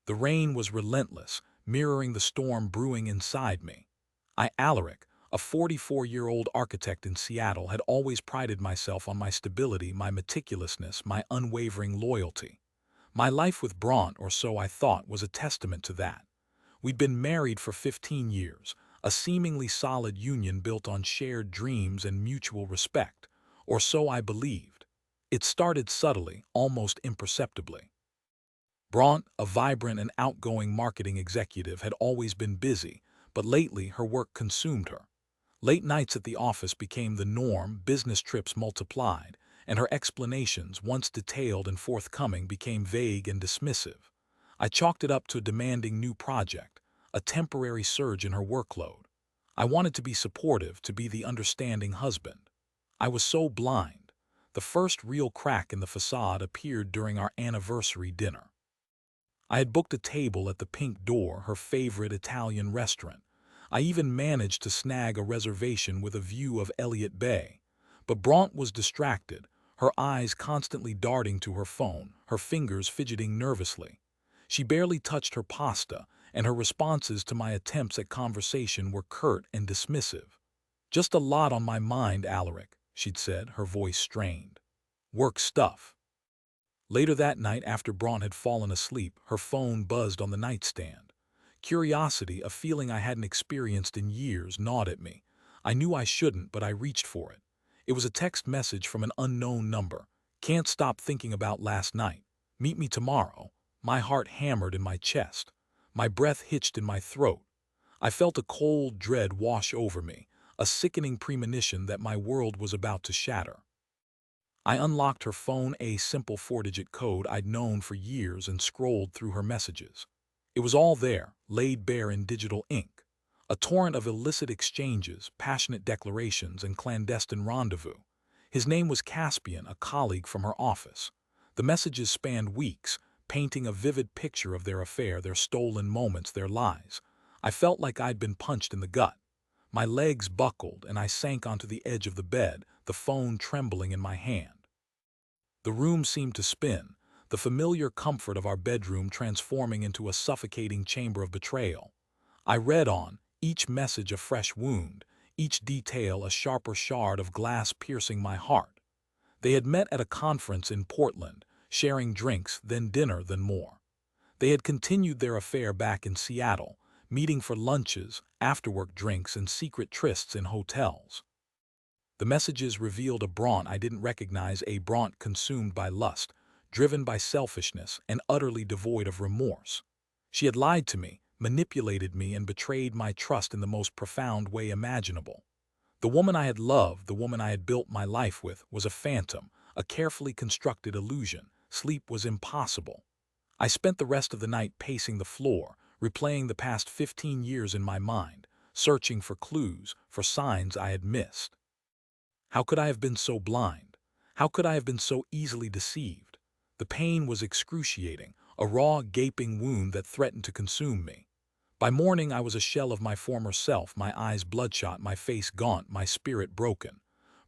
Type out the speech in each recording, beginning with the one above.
The rain was relentless, mirroring the storm brewing inside me. Alaric, a 44-year-old architect in Seattle, had always prided myself on my stability, my meticulousness, my unwavering loyalty. My life with Bronte, or so I thought, was a testament to that. We'd been married for 15 years, a seemingly solid union built on shared dreams and mutual respect, or so I believed. It started subtly, almost imperceptibly. Bronte, a vibrant and outgoing marketing executive, had always been busy, but lately her work consumed her. Late nights at the office became the norm, business trips multiplied, and her explanations, once detailed and forthcoming, became vague and dismissive. I chalked it up to a demanding new project, a temporary surge in her workload. I wanted to be supportive, to be the understanding husband. I was so blind. The first real crack in the facade appeared during our anniversary dinner. I had booked a table at the Pink Door, her favorite Italian restaurant. I even managed to snag a reservation with a view of Elliott Bay. But Bronte was distracted, her eyes constantly darting to her phone, her fingers fidgeting nervously. She barely touched her pasta, and her responses to my attempts at conversation were curt and dismissive. "Just a lot on my mind, Alaric," she'd said, her voice strained. "Work stuff." Later that night, after Bronte had fallen asleep, her phone buzzed on the nightstand. Curiosity, a feeling I hadn't experienced in years, gnawed at me. I knew I shouldn't, but I reached for it. It was a text message from an unknown number. "Can't stop thinking about last night. Meet me tomorrow." My heart hammered in my chest. My breath hitched in my throat. I felt a cold dread wash over me, a sickening premonition that my world was about to shatter. I unlocked her phone, a simple four-digit code I'd known for years, and scrolled through her messages. It was all there, laid bare in digital ink. A torrent of illicit exchanges, passionate declarations, and clandestine rendezvous. His name was Caspian, a colleague from her office. The messages spanned weeks, painting a vivid picture of their affair, their stolen moments, their lies. I felt like I'd been punched in the gut. My legs buckled, and I sank onto the edge of the bed, the phone trembling in my hand. The room seemed to spin, the familiar comfort of our bedroom transforming into a suffocating chamber of betrayal. I read on, each message a fresh wound, each detail a sharper shard of glass piercing my heart. They had met at a conference in Portland, sharing drinks, then dinner, then more. They had continued their affair back in Seattle, meeting for lunches, after-work drinks, and secret trysts in hotels. The messages revealed a Bronte I didn't recognize, a Bronte consumed by lust, driven by selfishness, and utterly devoid of remorse. She had lied to me, manipulated me, and betrayed my trust in the most profound way imaginable. The woman I had loved, the woman I had built my life with, was a phantom, a carefully constructed illusion. Sleep was impossible. I spent the rest of the night pacing the floor, replaying the past 15 years in my mind, searching for clues, for signs I had missed. How could I have been so blind? How could I have been so easily deceived? The pain was excruciating, a raw, gaping wound that threatened to consume me. By morning, I was a shell of my former self, my eyes bloodshot, my face gaunt, my spirit broken.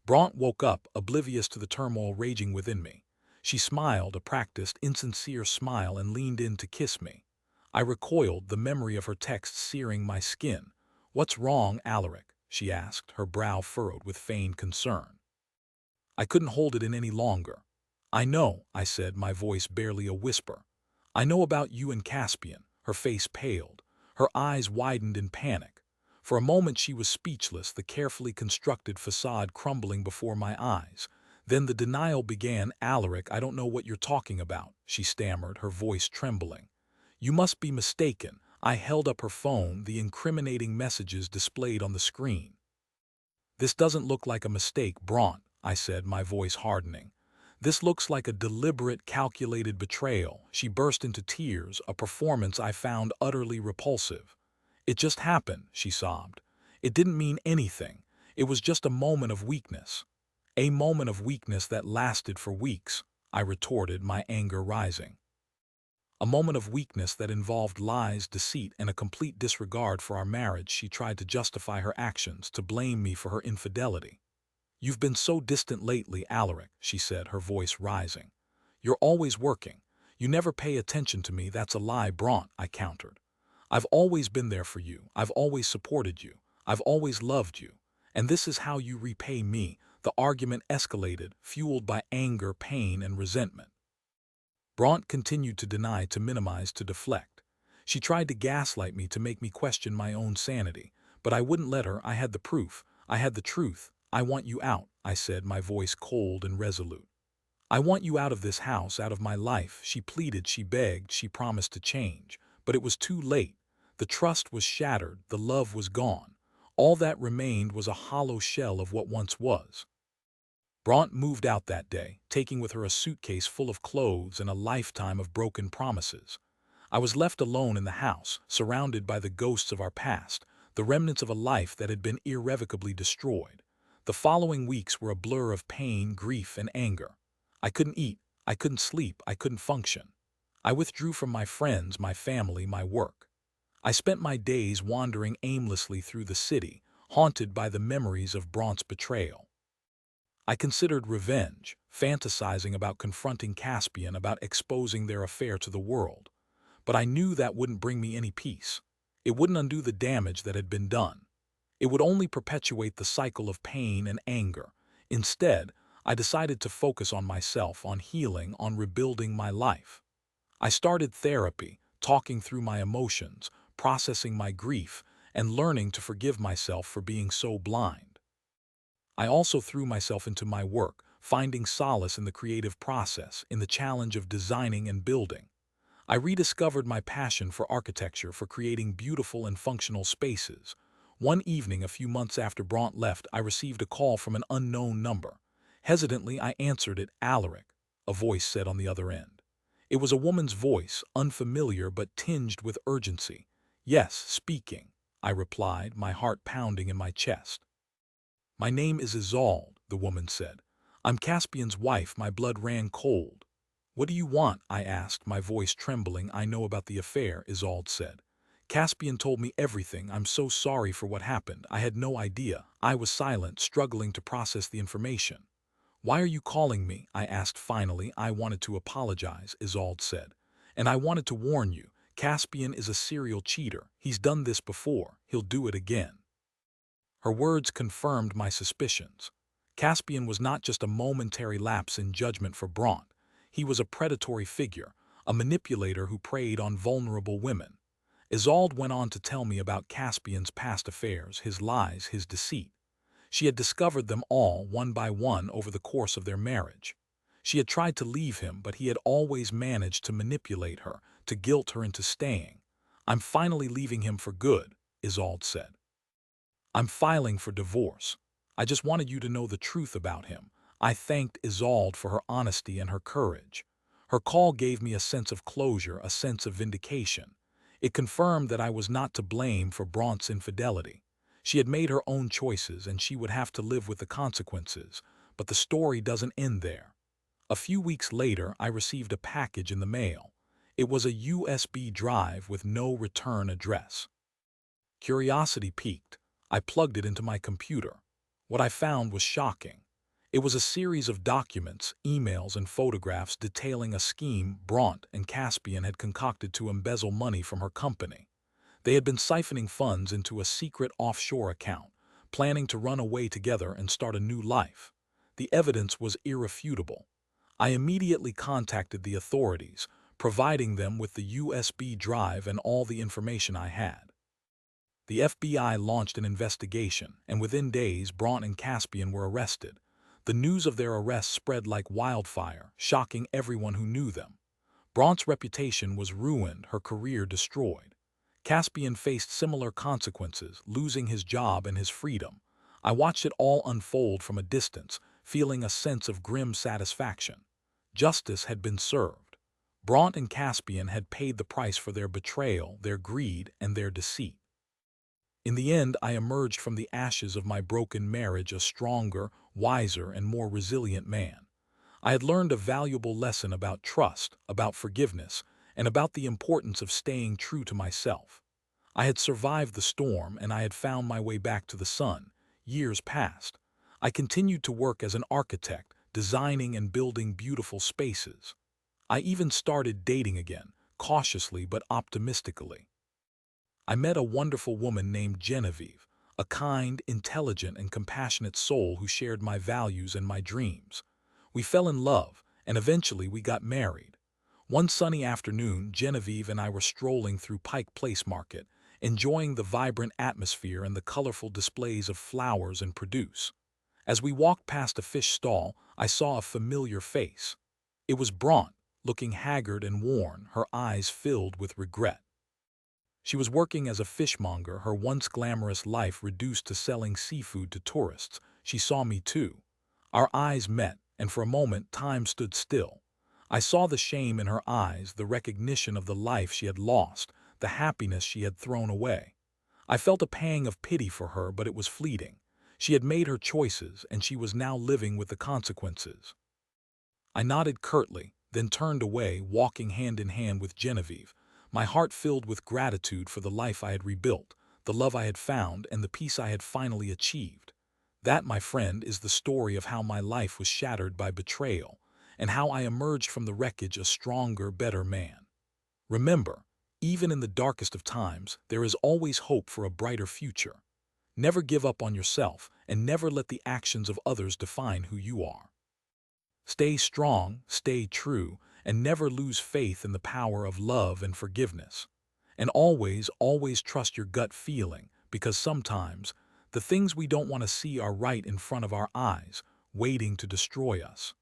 Bronte woke up, oblivious to the turmoil raging within me. She smiled, a practiced, insincere smile, and leaned in to kiss me. I recoiled, the memory of her text searing my skin. "What's wrong, Alaric?" she asked, her brow furrowed with feigned concern. I couldn't hold it in any longer. "I know," I said, my voice barely a whisper. "I know about you and Caspian." Her face paled. Her eyes widened in panic. For a moment she was speechless, the carefully constructed facade crumbling before my eyes. Then the denial began. "Alaric, I don't know what you're talking about," she stammered, her voice trembling. "You must be mistaken." I held up her phone, the incriminating messages displayed on the screen. "This doesn't look like a mistake, Bronte," I said, my voice hardening. "This looks like a deliberate, calculated betrayal." She burst into tears, a performance I found utterly repulsive. "It just happened," she sobbed. "It didn't mean anything. It was just a moment of weakness." "A moment of weakness that lasted for weeks," I retorted, my anger rising. "A moment of weakness that involved lies, deceit, and a complete disregard for our marriage." She tried to justify her actions, to blame me for her infidelity. "You've been so distant lately, Alaric," she said, her voice rising. "You're always working. You never pay attention to me, that's a lie, Bronte, I countered. I've always been there for you, I've always supported you, I've always loved you. And this is how you repay me. The argument escalated, fueled by anger, pain, and resentment. Bronte continued to deny, to minimize, to deflect. She tried to gaslight me, to make me question my own sanity. But I wouldn't let her. I had the proof. I had the truth. I want you out, I said, my voice cold and resolute. I want you out of this house, out of my life. She pleaded, she begged, she promised to change. But it was too late. The trust was shattered, the love was gone. All that remained was a hollow shell of what once was. Bronte moved out that day, taking with her a suitcase full of clothes and a lifetime of broken promises. I was left alone in the house, surrounded by the ghosts of our past, the remnants of a life that had been irrevocably destroyed. The following weeks were a blur of pain, grief, and anger. I couldn't eat, I couldn't sleep, I couldn't function. I withdrew from my friends, my family, my work. I spent my days wandering aimlessly through the city, haunted by the memories of Bronte's betrayal. I considered revenge, fantasizing about confronting Caspian, about exposing their affair to the world. But I knew that wouldn't bring me any peace. It wouldn't undo the damage that had been done. It would only perpetuate the cycle of pain and anger. Instead, I decided to focus on myself, on healing, on rebuilding my life. I started therapy, talking through my emotions, processing my grief, and learning to forgive myself for being so blind. I also threw myself into my work, finding solace in the creative process, in the challenge of designing and building. I rediscovered my passion for architecture, for creating beautiful and functional spaces. One evening, a few months after Bronte left, I received a call from an unknown number. Hesitantly, I answered it. Alaric, a voice said on the other end. It was a woman's voice, unfamiliar but tinged with urgency. Yes, speaking, I replied, my heart pounding in my chest. My name is Isolde, the woman said. I'm Caspian's wife. My blood ran cold. What do you want? I asked, my voice trembling. I know about the affair, Isolde said. Caspian told me everything. I'm so sorry for what happened. I had no idea. I was silent, struggling to process the information. Why are you calling me? I asked finally. I wanted to apologize, Isolde said. And I wanted to warn you. Caspian is a serial cheater. He's done this before. He'll do it again. Her words confirmed my suspicions. Caspian was not just a momentary lapse in judgment for Bronte. He was a predatory figure, a manipulator who preyed on vulnerable women. Isolde went on to tell me about Caspian's past affairs, his lies, his deceit. She had discovered them all, one by one, over the course of their marriage. She had tried to leave him, but he had always managed to manipulate her, to guilt her into staying. I'm finally leaving him for good, Isolde said. I'm filing for divorce. I just wanted you to know the truth about him. I thanked Isolde for her honesty and her courage. Her call gave me a sense of closure, a sense of vindication. It confirmed that I was not to blame for Bronte's infidelity. She had made her own choices and she would have to live with the consequences. But the story doesn't end there. A few weeks later, I received a package in the mail. It was a USB drive with no return address. Curiosity piqued. I plugged it into my computer. What I found was shocking. It was a series of documents, emails, and photographs detailing a scheme Bronte and Caspian had concocted to embezzle money from her company. They had been siphoning funds into a secret offshore account, planning to run away together and start a new life. The evidence was irrefutable. I immediately contacted the authorities, providing them with the USB drive and all the information I had. The FBI launched an investigation, and within days, Bronte and Caspian were arrested. The news of their arrest spread like wildfire, shocking everyone who knew them. Bronte's reputation was ruined, her career destroyed. Caspian faced similar consequences, losing his job and his freedom. I watched it all unfold from a distance, feeling a sense of grim satisfaction. Justice had been served. Bronte and Caspian had paid the price for their betrayal, their greed, and their deceit. In the end, I emerged from the ashes of my broken marriage a stronger, wiser, and more resilient man. I had learned a valuable lesson about trust, about forgiveness, and about the importance of staying true to myself. I had survived the storm, and I had found my way back to the sun. Years passed. I continued to work as an architect, designing and building beautiful spaces. I even started dating again, cautiously but optimistically. I met a wonderful woman named Genevieve, a kind, intelligent, and compassionate soul who shared my values and my dreams. We fell in love, and eventually we got married. One sunny afternoon, Genevieve and I were strolling through Pike Place Market, enjoying the vibrant atmosphere and the colorful displays of flowers and produce. As we walked past a fish stall, I saw a familiar face. It was Bronte, looking haggard and worn, her eyes filled with regret. She was working as a fishmonger, her once glamorous life reduced to selling seafood to tourists. She saw me too. Our eyes met, and for a moment time stood still. I saw the shame in her eyes, the recognition of the life she had lost, the happiness she had thrown away. I felt a pang of pity for her, but it was fleeting. She had made her choices, and she was now living with the consequences. I nodded curtly, then turned away, walking hand in hand with Genevieve, my heart filled with gratitude for the life I had rebuilt, the love I had found, and the peace I had finally achieved. That, my friend, is the story of how my life was shattered by betrayal, and how I emerged from the wreckage a stronger, better man. Remember, even in the darkest of times, there is always hope for a brighter future. Never give up on yourself, and never let the actions of others define who you are. Stay strong, stay true, and never lose faith in the power of love and forgiveness. And always, always trust your gut feeling, because sometimes the things we don't want to see are right in front of our eyes, waiting to destroy us.